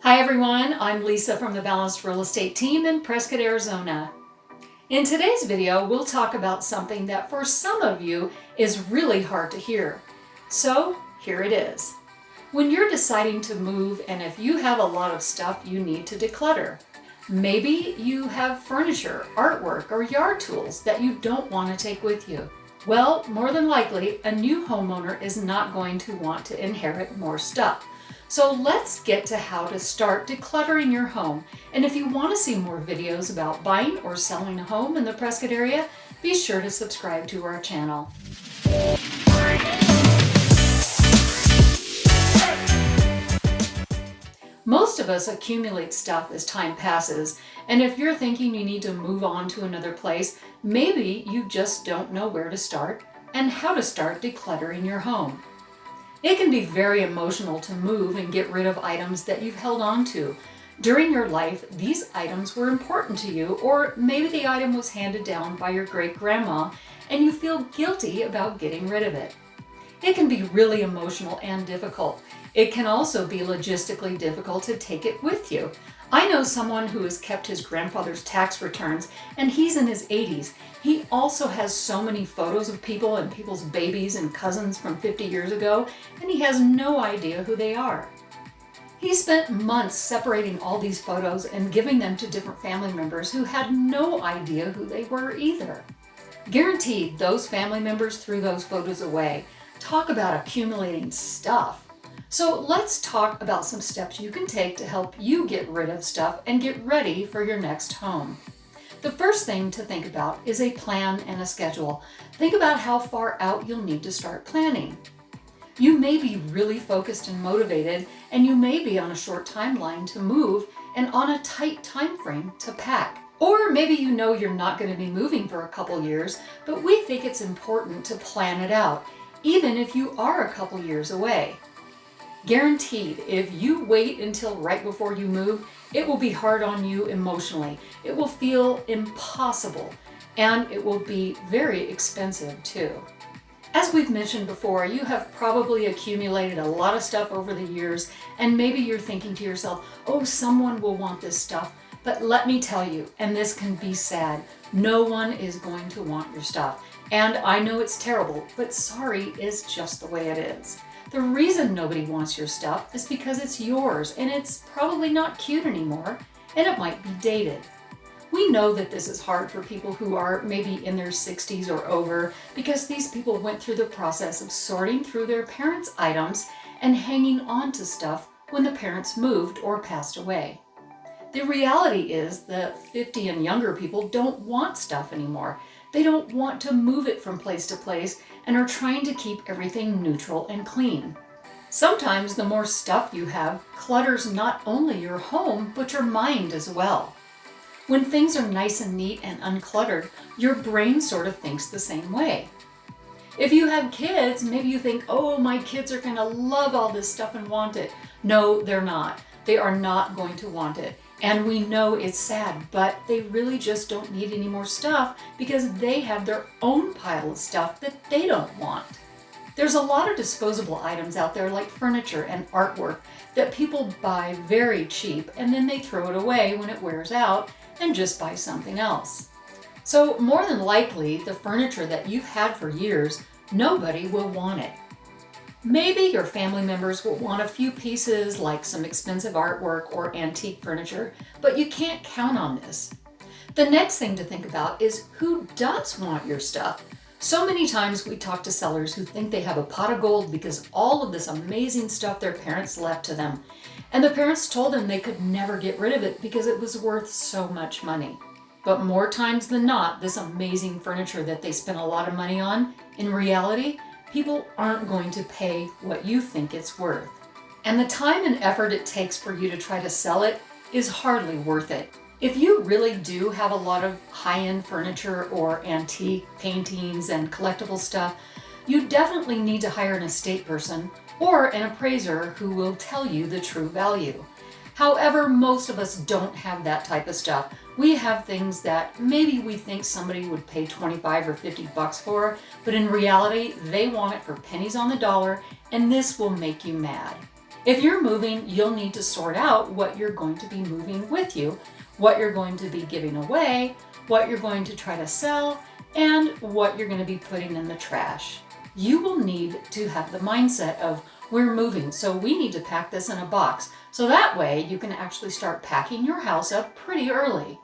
Hi everyone, I'm Lisa from the Balanced Real Estate team in Prescott, Arizona. In today's video, we'll talk about something that for some of you is really hard to hear. So here it is. When you're deciding to move and if you have a lot of stuff you need to declutter, maybe you have furniture, artwork, or yard tools that you don't want to take with you. Well, more than likely, a new homeowner is not going to want to inherit more stuff. So let's get to how to start decluttering your home. And if you want to see more videos about buying or selling a home in the Prescott area, be sure to subscribe to our channel. Most of us accumulate stuff as time passes, and if you're thinking you need to move on to another place, maybe you just don't know where to start and how to start decluttering your home. It can be very emotional to move and get rid of items that you've held on to. During your life, these items were important to you, or maybe the item was handed down by your great-grandma and you feel guilty about getting rid of it. It can be really emotional and difficult. It can also be logistically difficult to take it with you. I know someone who has kept his grandfather's tax returns, and he's in his 80s. He also has so many photos of people and people's babies and cousins from 50 years ago, and he has no idea who they are. He spent months separating all these photos and giving them to different family members who had no idea who they were either. Guaranteed, those family members threw those photos away. Talk about accumulating stuff. So let's talk about some steps you can take to help you get rid of stuff and get ready for your next home. The first thing to think about is a plan and a schedule. Think about how far out you'll need to start planning. You may be really focused and motivated, and you may be on a short timeline to move and on a tight time frame to pack. Or maybe you know you're not going to be moving for a couple years, but we think it's important to plan it out, even if you are a couple years away. Guaranteed, if you wait until right before you move, it will be hard on you emotionally. It will feel impossible, and it will be very expensive too. As we've mentioned before, you have probably accumulated a lot of stuff over the years, and maybe you're thinking to yourself, oh, someone will want this stuff. But let me tell you, and this can be sad, no one is going to want your stuff. And I know it's terrible, but sorry is just the way it is. The reason nobody wants your stuff is because it's yours and it's probably not cute anymore, and it might be dated. We know that this is hard for people who are maybe in their 60s or over, because these people went through the process of sorting through their parents' items and hanging on to stuff when the parents moved or passed away. The reality is that 50 and younger people don't want stuff anymore. They don't want to move it from place to place and are trying to keep everything neutral and clean. Sometimes the more stuff you have clutters not only your home, but your mind as well. When things are nice and neat and uncluttered, your brain sort of thinks the same way. If you have kids, maybe you think, oh, my kids are going to love all this stuff and want it. No, they're not. They are not going to want it. And we know it's sad, but they really just don't need any more stuff because they have their own pile of stuff that they don't want. There's a lot of disposable items out there like furniture and artwork that people buy very cheap, and then they throw it away when it wears out and just buy something else. So more than likely, the furniture that you've had for years, nobody will want it. Maybe your family members will want a few pieces like some expensive artwork or antique furniture, but you can't count on this. The next thing to think about is who does want your stuff. So many times we talk to sellers who think they have a pot of gold because all of this amazing stuff their parents left to them, and the parents told them they could never get rid of it because it was worth so much money. But more times than not, this amazing furniture that they spent a lot of money on, in reality, people aren't going to pay what you think it's worth. And the time and effort it takes for you to try to sell it is hardly worth it. If you really do have a lot of high-end furniture or antique paintings and collectible stuff, you definitely need to hire an estate person or an appraiser who will tell you the true value. However, most of us don't have that type of stuff. We have things that maybe we think somebody would pay 25 or 50 bucks for, but in reality, they want it for pennies on the dollar, and this will make you mad. If you're moving, you'll need to sort out what you're going to be moving with you, what you're going to be giving away, what you're going to try to sell, and what you're going to be putting in the trash. You will need to have the mindset of, we're moving, so we need to pack this in a box. So that way you can actually start packing your house up pretty early.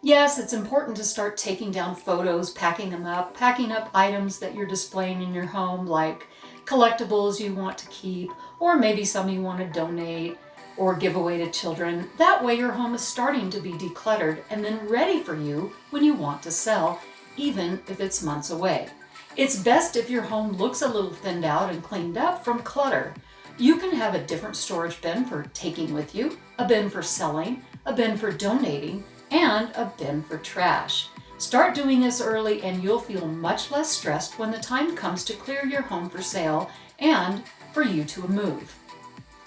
Yes, it's important to start taking down photos, packing up items that you're displaying in your home, like collectibles you want to keep, or maybe some you want to donate or give away to children. That way your home is starting to be decluttered and then ready for you when you want to sell, even if it's months away. It's best if your home looks a little thinned out and cleaned up from clutter. You can have a different storage bin for taking with you, a bin for selling, a bin for donating, and a bin for trash. Start doing this early and you'll feel much less stressed when the time comes to clear your home for sale and for you to move.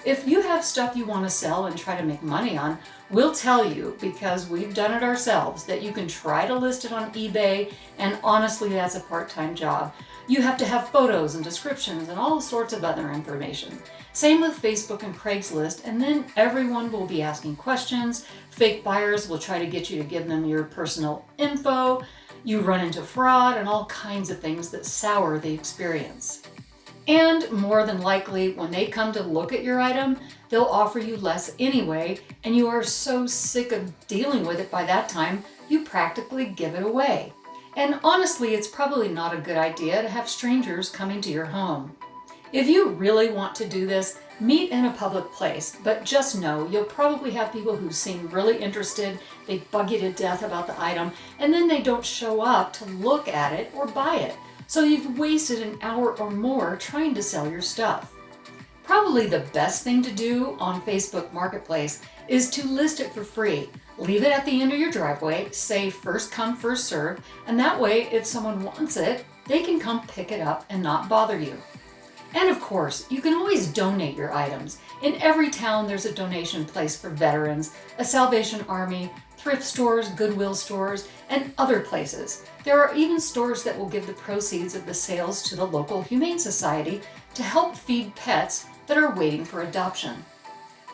If you have stuff you want to sell and try to make money on, we'll tell you, because we've done it ourselves, that you can try to list it on eBay, and honestly, that's a part-time job. You have to have photos and descriptions and all sorts of other information. Same with Facebook and Craigslist, and then everyone will be asking questions. Fake buyers will try to get you to give them your personal info. You run into fraud and all kinds of things that sour the experience. And more than likely, when they come to look at your item, they'll offer you less anyway, and you are so sick of dealing with it by that time, you practically give it away. And honestly, it's probably not a good idea to have strangers coming to your home. If you really want to do this, meet in a public place, but just know you'll probably have people who seem really interested, they bug you to death about the item, and then they don't show up to look at it or buy it. So you've wasted an hour or more trying to sell your stuff. Probably the best thing to do on Facebook Marketplace is to list it for free. Leave it at the end of your driveway, say first come, first serve, and that way if someone wants it, they can come pick it up and not bother you. And of course, you can always donate your items. In every town, there's a donation place for veterans, a Salvation Army, thrift stores, Goodwill stores, and other places. There are even stores that will give the proceeds of the sales to the local Humane Society to help feed pets that are waiting for adoption.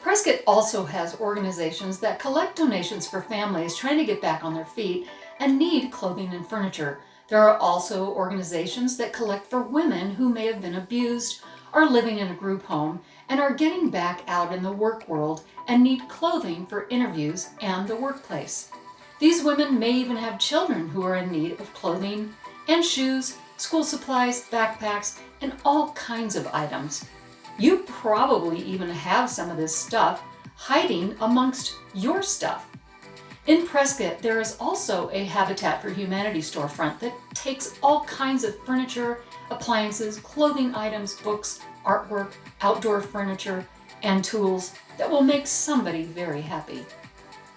Prescott also has organizations that collect donations for families trying to get back on their feet and need clothing and furniture. There are also organizations that collect for women who may have been abused, are living in a group home, and are getting back out in the work world and need clothing for interviews and the workplace. These women may even have children who are in need of clothing and shoes, school supplies, backpacks, and all kinds of items. You probably even have some of this stuff hiding amongst your stuff. In Prescott, there is also a Habitat for Humanity storefront that takes all kinds of furniture, appliances, clothing items, books, artwork, outdoor furniture, and tools that will make somebody very happy.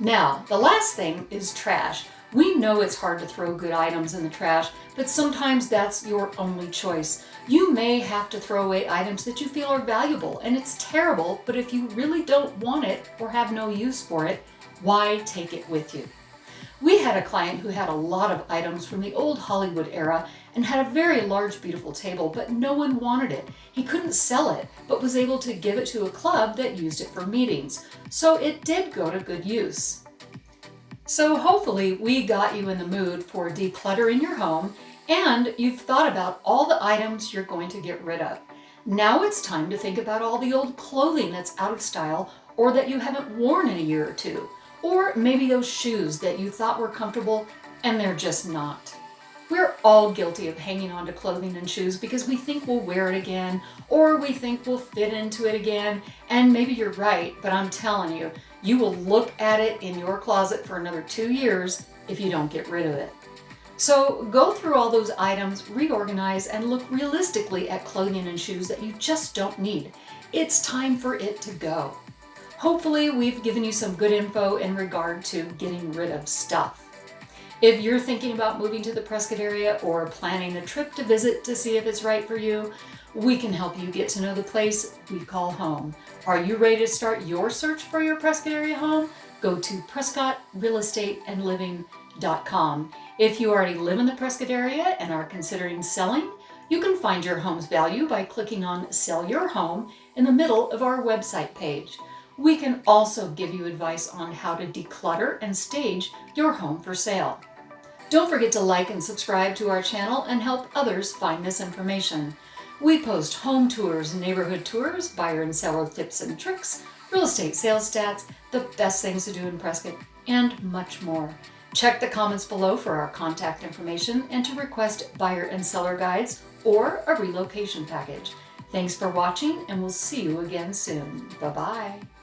Now, the last thing is trash. We know it's hard to throw good items in the trash, but sometimes that's your only choice. You may have to throw away items that you feel are valuable, and it's terrible, but if you really don't want it or have no use for it, why take it with you? We had a client who had a lot of items from the old Hollywood era and had a very large, beautiful table, but no one wanted it. He couldn't sell it, but was able to give it to a club that used it for meetings. So it did go to good use. So hopefully we got you in the mood for decluttering your home, and you've thought about all the items you're going to get rid of. Now it's time to think about all the old clothing that's out of style or that you haven't worn in a year or two. Or maybe those shoes that you thought were comfortable and they're just not. We're all guilty of hanging on to clothing and shoes because we think we'll wear it again, or we think we'll fit into it again, and maybe you're right, but I'm telling you, you will look at it in your closet for another 2 years if you don't get rid of it. So go through all those items, reorganize, and look realistically at clothing and shoes that you just don't need. It's time for it to go. Hopefully we've given you some good info in regard to getting rid of stuff. If you're thinking about moving to the Prescott area or planning a trip to visit to see if it's right for you, we can help you get to know the place we call home. Are you ready to start your search for your Prescott area home? Go to prescottrealestateandliving.com. If you already live in the Prescott area and are considering selling, you can find your home's value by clicking on Sell Your Home in the middle of our website page. We can also give you advice on how to declutter and stage your home for sale. Don't forget to like and subscribe to our channel and help others find this information. We post home tours, neighborhood tours, buyer and seller tips and tricks, real estate sales stats, the best things to do in Prescott, and much more. Check the comments below for our contact information and to request buyer and seller guides or a relocation package. Thanks for watching, and we'll see you again soon. Bye-bye.